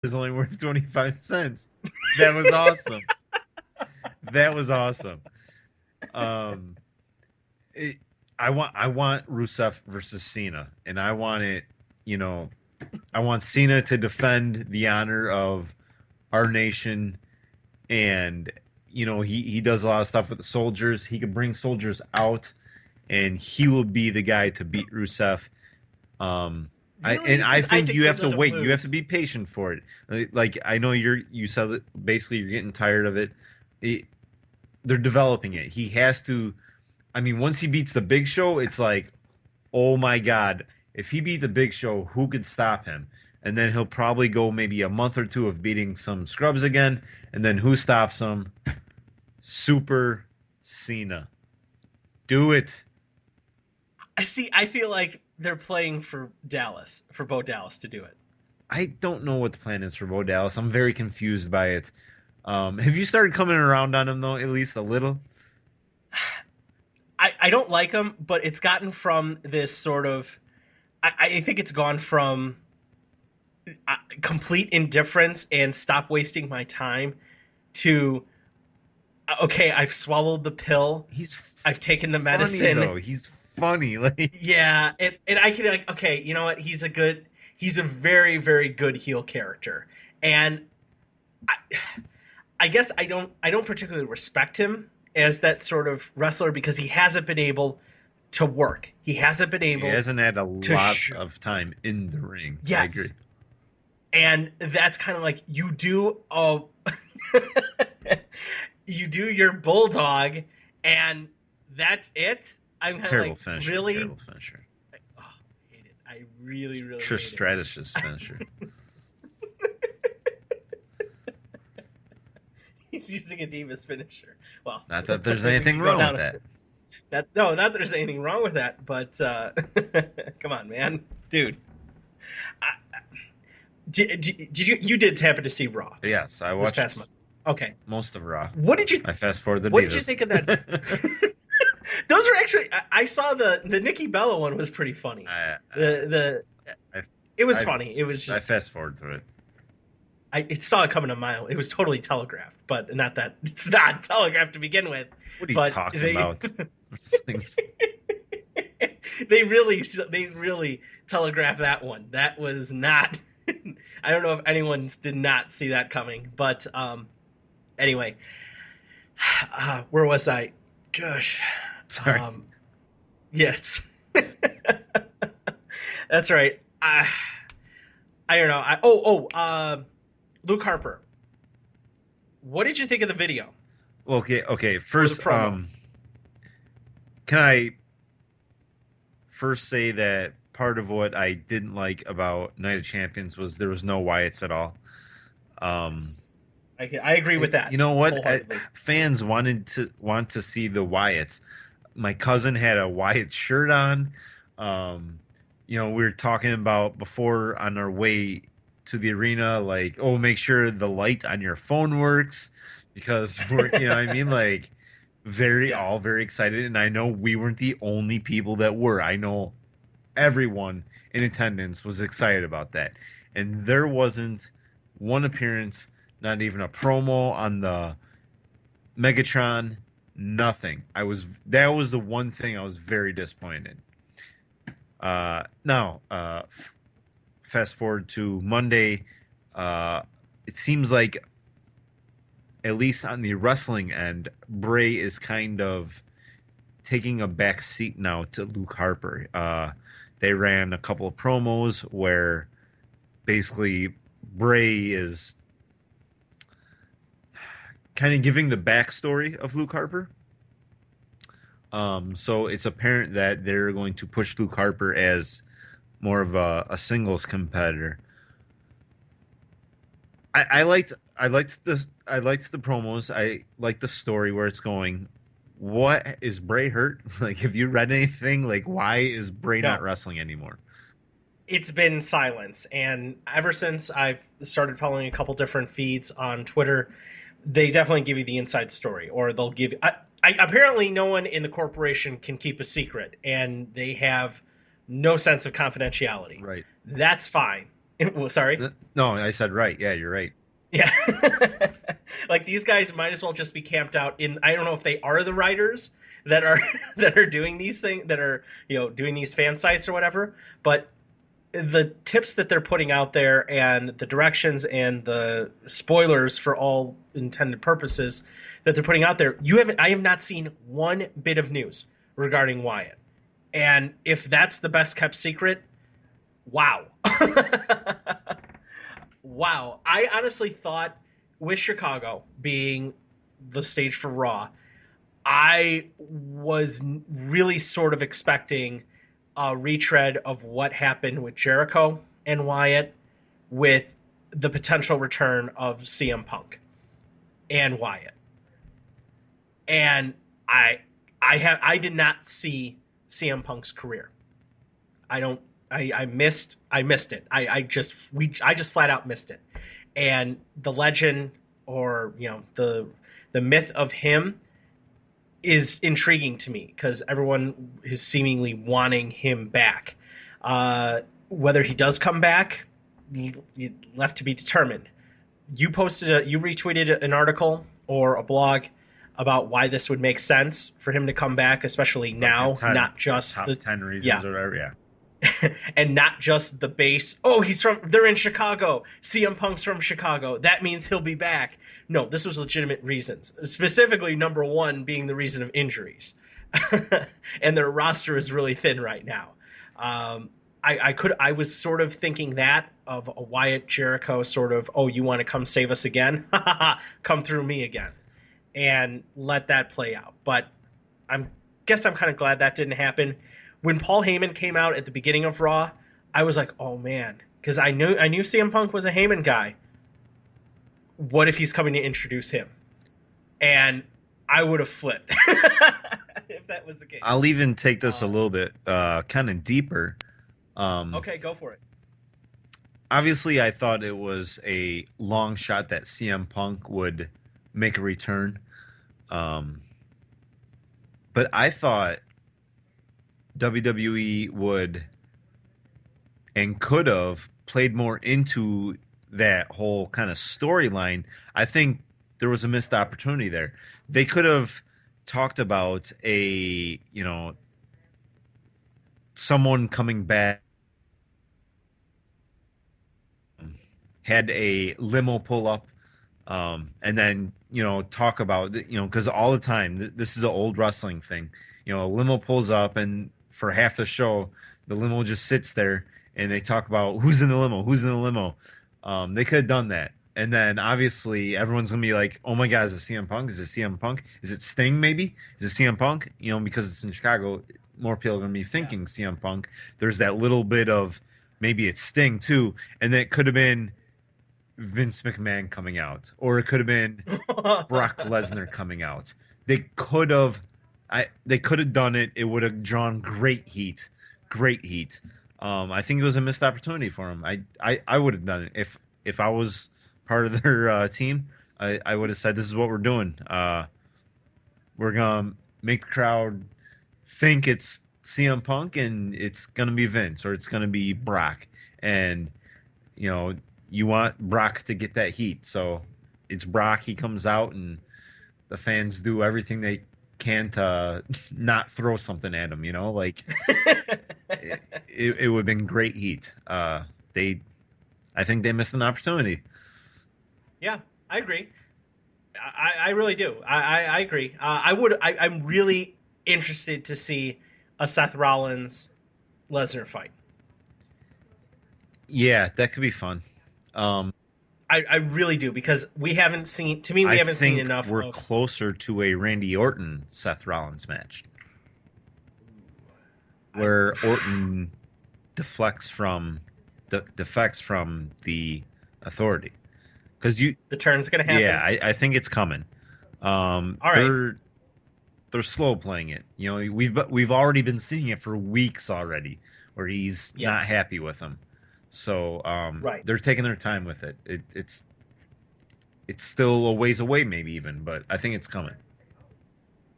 is only worth 25 cents. That was awesome. That was awesome. Um, it, I want Rusev versus Cena, and I want it. You know, I want Cena to defend the honor of our nation, and he does a lot of stuff with the soldiers. He could bring soldiers out, and he will be the guy to beat Rusev. Um, Really? I Because I think think you he'll have to let him wait. You have to lose. be patient for it. Like I know you said that basically you're getting tired of it. it. They're developing it. He has to. I mean, once he beats the Big Show, it's like, oh my God, if he beat the Big Show, who could stop him? And then he'll probably go maybe a month or two of beating some scrubs again, and then who stops him? Super Cena. Do it. I see. I feel like they're playing for Dallas, for Bo Dallas to do it. I don't know what the plan is for Bo Dallas. I'm very confused by it. Have you started coming around on him though, at least a little? I don't like him, but it's gotten from this sort of. I think it's gone from complete indifference and stop wasting my time to okay, I've swallowed the pill, He's I've taken the funny medicine. though. He's funny. Like Yeah, and I can like okay, you know what? He's a very very good heel character, and I, I guess I don't particularly respect him as that sort of wrestler because he hasn't been able to work. He hasn't been he able hasn't had a to lot sh- of time in the ring. I agree. yes, and that's kind of like you do you do your bulldog, and that's it. It's I'm a kind of terrible like finisher. really. Terrible finisher. Oh, I hate it. I really really Trish hate it. Stratus's finisher. He's using a Divas finisher. Well, Not that there's we anything could go wrong with down that. that. No, not that there's anything wrong with that, but come on, man, dude. I, did you did happen to see Raw But yes, I this past watched month? Okay, most of Raw. what did you I fast forward the what did you Divas. think of that? Those are actually I saw the Nikki Bella one was pretty funny. I, The I, it was I, funny. It was I just fast forward through it. I saw it coming a mile. It was totally telegraphed, but not that it's not telegraphed to begin with. What are you But talking they about? Things. they really telegraphed that one. That was not. I don't know if anyone did not see that coming, but anyway, where was I? Gosh, Sorry. um, yes, that's right. I don't know. Luke Harper. What did you think of the video Okay. Okay. or the First, promo? can I first say that part of what I didn't like about Night of Champions was there was no Wyatts at all. Um, Yes, I agree with you that know what? wholeheartedly. Fans want to see the Wyatts. My cousin had a Wyatt shirt on. Um, we were talking about before on our way to the arena, like, oh, make sure the light on your phone works because I mean, like, Yeah, all very excited. And I know we weren't the only people that were. I know everyone in attendance was excited about that. And there wasn't one appearance, not even a promo on the Megatron, nothing. That was the one thing I was very disappointed. Now, fast forward to Monday. Uh, it seems like at least on the wrestling end, Bray is kind of taking a back seat now to Luke Harper. They ran a couple of promos where basically Bray is kind of giving the backstory of Luke Harper. So it's apparent that they're going to push Luke Harper as more of a singles competitor. I liked the promos. I liked the story where it's going. What is Bray hurt? Like, have you read anything? Like, why is Bray not no, wrestling anymore? it's been silence, and ever since I've started following a couple different feeds on Twitter, they definitely give you the inside story, or they'll give. Apparently, no one in the corporation can keep a secret, and they have no sense of confidentiality. Right. That's fine. Well, sorry. No, I said right. Yeah, you're right. Yeah. Like these guys might as well just be camped out in I don't know if they are the writers that are that are doing these things that are, doing these fan sites or whatever, but the tips that they're putting out there and the directions and the spoilers for all intended purposes that they're putting out there, I have not seen one bit of news regarding Wyatt. And if that's the best kept secret, wow. Wow. I honestly thought with Chicago being the stage for Raw, I was really sort of expecting a retread of what happened with Jericho and Wyatt with the potential return of CM Punk and Wyatt. And I did not see CM Punk's career. I don't I missed it. I just flat out missed it. And the legend or the myth of him is intriguing to me because everyone is seemingly wanting him back. Whether he does come back, left to be determined. You retweeted an article or a blog about why this would make sense for him to come back, especially now, not just top the 10 reasons yeah. or whatever. Yeah. And not just the base. Oh, they're in Chicago. CM Punk's from Chicago. That means he'll be back. No, this was legitimate reasons. Specifically, number one being the reason of injuries. And their roster is really thin right now. I was sort of thinking that of a Wyatt Jericho sort of, oh, you want to come save us again? Come through me again. And let that play out. But I'm kind of glad that didn't happen. When Paul Heyman came out at the beginning of Raw, I was like, "Oh man," because I knew CM Punk was a Heyman guy. What if he's coming to introduce him? And I would have flipped if that was the case. I'll even take this a little bit kind of deeper. Okay, go for it. Obviously, I thought it was a long shot that CM Punk would make a return. But I thought WWE would and could have played more into that whole kind of storyline. I think there was a missed opportunity there. They could have talked about someone coming back, had a limo pull up, and then talk about because all the time this is an old wrestling thing. A limo pulls up and for half the show, the limo just sits there and they talk about who's in the limo, who's in the limo. They could have done that. And then obviously everyone's going to be like, oh my God, is it CM Punk? Is it CM Punk? Is it Sting maybe? Is it CM Punk? Because it's in Chicago, more people are going to be thinking CM Punk. There's that little bit of maybe it's Sting too. And that could have been Vince McMahon coming out. Or it could have been Brock Lesnar coming out. They could have done it. It would have drawn great heat. Great heat. I think it was a missed opportunity for him. I would have done it if I was part of their team. I would have said, "This is what we're doing. We're gonna make the crowd think it's CM Punk and it's gonna be Vince or it's gonna be Brock, and you want Brock to get that heat. So it's Brock. He comes out and the fans do everything they can to not throw something at him. Like." It would have been great heat. I think they missed an opportunity. Yeah, I agree. I really do. I agree. I'm really interested to see a Seth Rollins Lesnar fight. Yeah, that could be fun. I really do because we haven't seen. To me, we haven't seen enough. We're closer to a Randy Orton Seth Rollins match, where Orton defects from the Authority, because the turn's gonna happen. Yeah, I think it's coming. All right. They're slow playing it. We've already been seeing it for weeks already, where he's not happy with them. So right. They're taking their time with it. It's still a ways away, maybe even, but I think it's coming.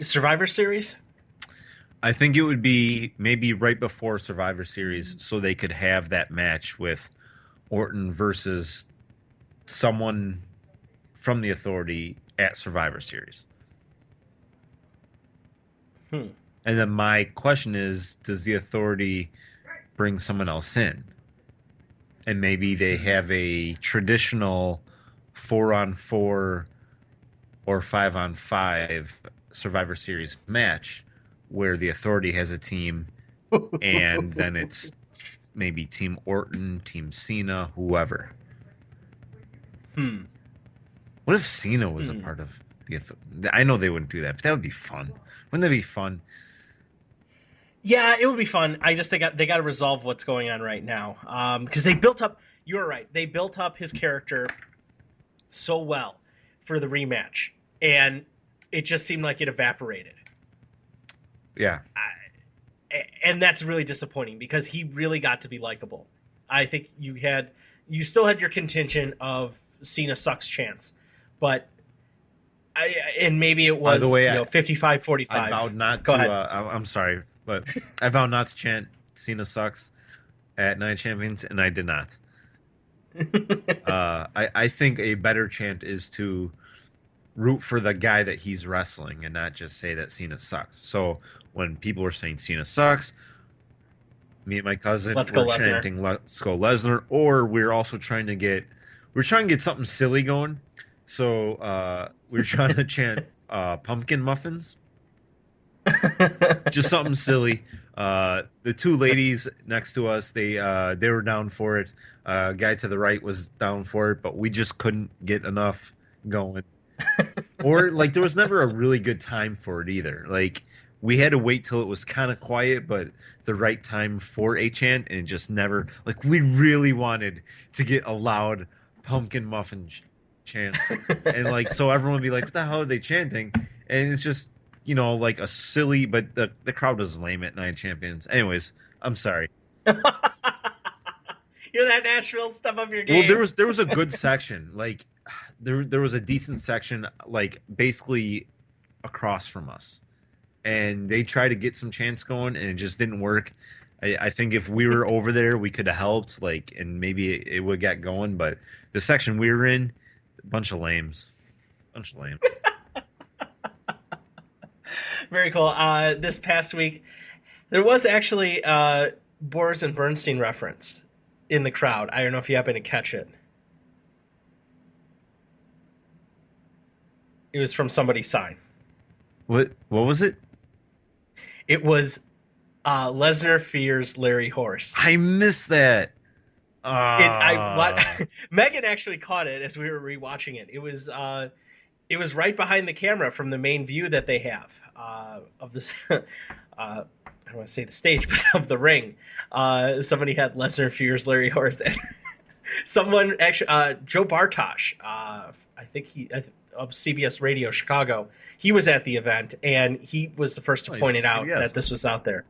Survivor Series? I think it would be maybe right before Survivor Series, so they could have that match with Orton versus someone from the Authority at Survivor Series. And then my question is, does the Authority bring someone else in? And maybe they have a traditional 4-on-4 or 5-on-5 Survivor Series match where the Authority has a team, and then it's maybe Team Orton, Team Cena, whoever. What if Cena was a part of the Authority? I know they wouldn't do that, but that would be fun. Wouldn't that be fun? Yeah, it would be fun. I just think they got to resolve what's going on right now, because they built up. You were right. They built up his character so well for the rematch, and it just seemed like it evaporated. Yeah. And that's really disappointing because he really got to be likable. I think you still had your contingent of Cena sucks chance, but and maybe it was the way 55-45. I vowed not Go to. ahead. I'm sorry, but I vowed not to chant Cena sucks at Night Champions, and I did not. I think a better chant is to root for the guy that he's wrestling and not just say that Cena sucks. So when people are saying Cena sucks, me and my cousin we're chanting Let's go Lesnar, or we're trying to get something silly going. So we're trying to chant pumpkin muffins. Just something silly. The two ladies next to us, they were down for it. Guy to the right was down for it, but we just couldn't get enough going. Or like there was never a really good time for it either. Like we had to wait till it was kind of quiet, but the right time for a chant, and it just never. Like we really wanted to get a loud pumpkin muffin chant, and like so everyone would be like, "What the hell are they chanting?" And it's just like a silly, but the crowd was lame at Nine Champions. Anyways, I'm sorry. You're that Nashville, step up your game. Well, there was a good section. Like there was a decent section, like basically across from us, and they tried to get some chants going, and it just didn't work. I think if we were over there, we could have helped, like, and maybe it would get going. But the section we were in, bunch of lames. Very cool. This past week, there was actually Boris and Bernstein reference in the crowd. I don't know if you happen to catch it. It was from somebody's sign. What was it? It was Lesnar fears Larry Horse. I missed that. Megan actually caught it as we were rewatching it. It was right behind the camera from the main view that they have of this. I don't want to say the stage, but of the ring. Somebody had Lesnar fears Larry Horse, and someone actually Joe Bartosh. I think of CBS Radio Chicago. He was at the event, and he was the first to point it out that this was out there.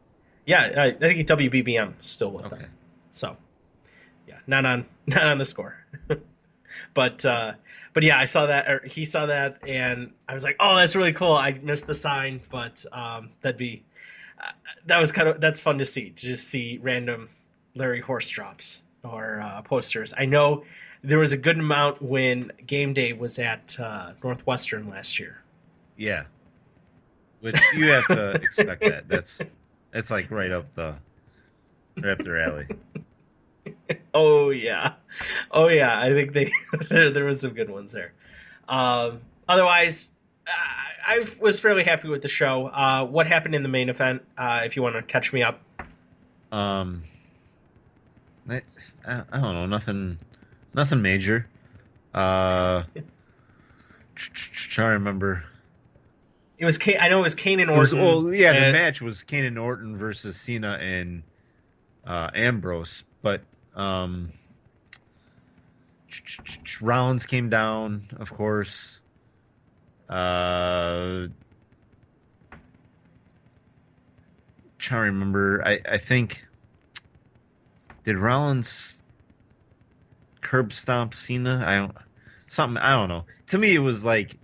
Yeah, I think WBBM is still with them. So, yeah, not on the score. But yeah, I saw that, or he saw that, and I was like, oh, that's really cool. I missed the sign, but that's fun to see, to just see random Larry Horse drops or posters. I know there was a good amount when Game Day was at Northwestern last year. Yeah, which you have to expect that. That's like right up their alley. Oh yeah. I think there was some good ones there. Otherwise, I was fairly happy with the show. What happened in the main event? If you want to catch me up. I don't know. Nothing major. Trying to remember. It was I know it was Kane and Orton. The match was Kane and Orton versus Cena and Ambrose, but Rollins came down, of course. Trying to remember. I think, did Rollins curb stomp Cena? I don't know. To me, it was like,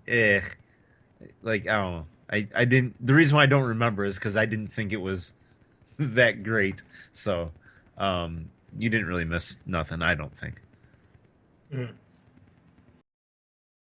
like, I don't know. I didn't. The reason why I don't remember is because I didn't think it was that great. So, you didn't really miss nothing, I don't think. Mhm.